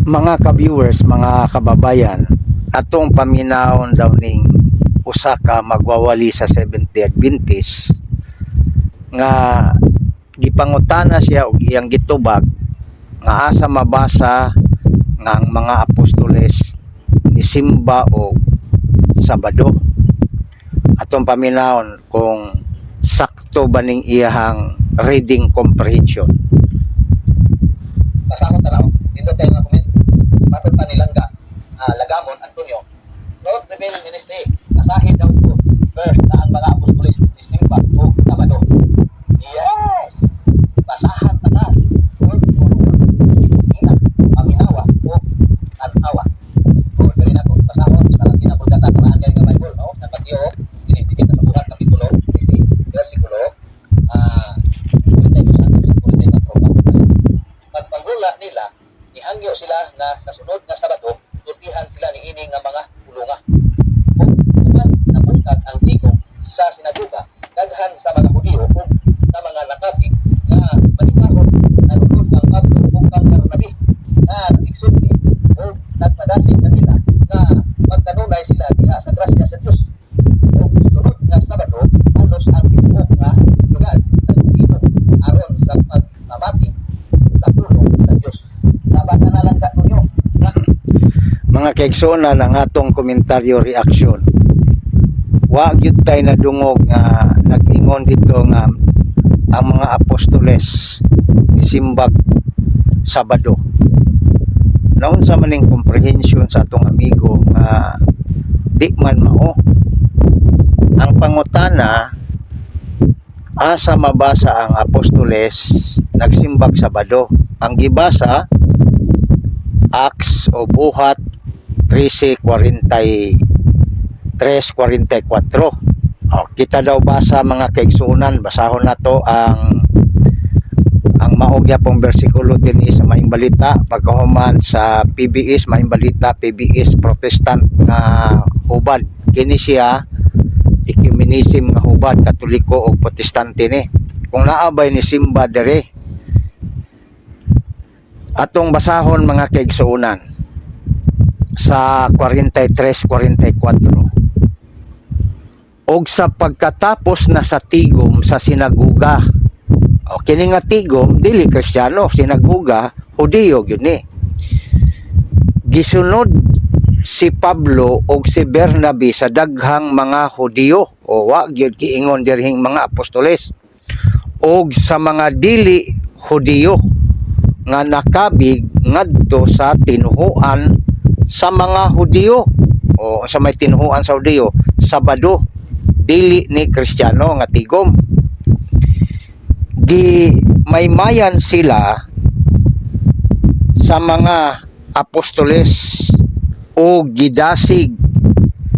Mga ka-viewers, mga kababayan, atong paminawon daw ning usa ka magwawali sa Seventh-day Adventist nga gipangutana siya og iyang gitubag nga asa mabasa nga ang mga apostoles ni Simba o Sabado. Atong paminawon kung sakto ba ning iyang reading comprehension. Pasahon tanaw, dito tayo nga comment. Matod pa nilangga, Lagamon, Antonio. Lord Revealing Ministry, asahin daw ko. First, na ang mga apostolis ni Simba o Sabado. Yes! Basahan tanan. Word for word. Ina, panginawa o tanawa. O, dali na ko. Pasahon, sa Latina Bulgata, karaan kayo nga Bible, no? Nagpatiyo, dinidikit na sa buhat, kapitulo, versikulo, pagpangula nila, niangyo sila nga sa sunod nga Sabado, sultihan sila ni ini nga mga pulunga. Kung kuman nabungkag ang tigong sa sinaguga, daghan sa mga Hudiyo o sa mga nakapig nga manimahon nalunod ang Pablo o kang Barnabe na nagsulti o nagpadasig kanila nga magkanunay sila diha sa grasya sa Dios. Kung sunod nga Sabado, halos ang tibuok nga sugad ng tigong aron sa pagpamati sa tulong sa Diyos. Nabasa na lang ninyo. Mga kaigsoon ng atong komentaryo reaction. Wa gyud tay nadungog nga nag-ingon dito nga ang mga apostoles ni Simbag Sabado. Naun sa maning comprehension sa atong amigo nga di man mao. Ang pangutana asa mabasa ang apostoles nagsimbag Sabado. Ang gibasa Acts o Buhat 13:43-44. Kita daw basa mga kaigsunan, basahon nato ang maugya pong bersikulo din sa Maayong Balita pagkahuman sa PBS Maayong Balita, PBS Protestant nga hubad. Kini siya ecumenism nga hubad, Katoliko o Protestante ni. Kung naabay ni Simba dere atong basahon mga kaigsuunan sa 43-44. Og sa pagkatapos na sa tigom sa sinaguga. O kini nga tigom dili Kristiyano, sinaguga Hudiyo gyud ni. Gisunod si Pablo og si Bernabe sa daghang mga Hudiyo o wa gyud giingon dirhing mga apostoles og sa mga dili Hudiyo nga nakabig ngadto sa tinuhuan sa mga Hudiyo o sa may tinuhuan sa Hudiyo Sabado dili ni Kristiyano nga tigom. Di maymayan sila sa mga apostoles o gidasig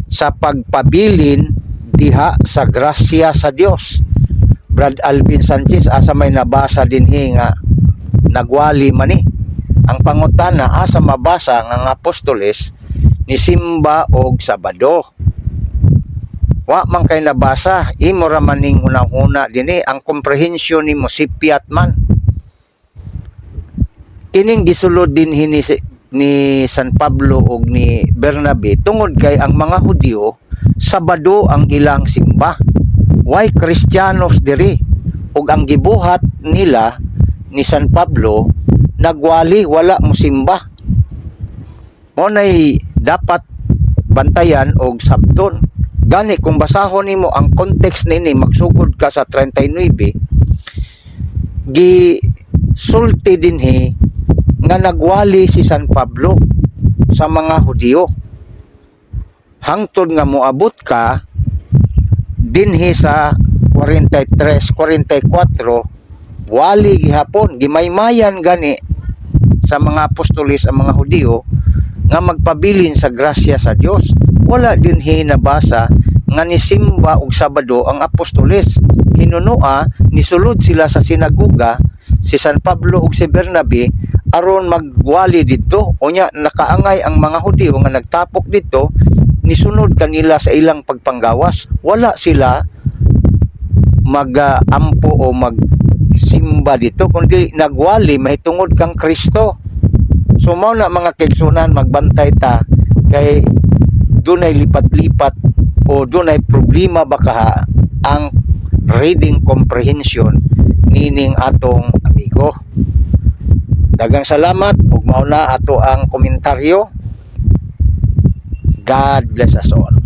sa pagpabilin diha sa grasya sa Dios. Brad Alvin Sanchez asa may nabasa dinhi nga nagwali man ni. Ang pangutana asa mabasa nga apostoles ni Simba og Sabado. Wa man kay nabasa, imo ra maning hunahuna dinhi ang comprehension nimo sipiat man. Kining gisulod din ni San Pablo og ni Bernabe tungod kay ang mga Hudiyo Sabado ang ilang simba. Why Kristiyanos diri og ang gibuhat nila ni San Pablo nagwali wala musimba. Mo nay dapat bantayan og sabton. Gani kung basahon nimo ang context nini magsugod ka sa 39 gisulti dinhi nga nagwali si San Pablo sa mga Hudiyo. Hangtod nga moabot ka dinhi sa 43-44 wali gihapon gimaymayan gani sa mga apostoles ang mga Hudiyo nga magpabilin sa grasya sa Dios. Wala din hinabasa nga ni Simba og Sabado ang apostoles. Hinunua nisulod sila sa sinaguga si San Pablo ug si Bernabe aron magwali didto. Unya nakaangay ang mga Hudiyo nga nagtapok didto nisunod kanila sa ilang pagpanggawas. Wala sila mag-ampo o mag simba dito kundi nagwali mahitungod kang Kristo. So So mao na mga kaigsunan, magbantay ta kay dunay lipat-lipat o dunay problema baka ang reading comprehension nining atong amigo. Daghang salamat ug mao na ato ang komentaryo. God bless us all.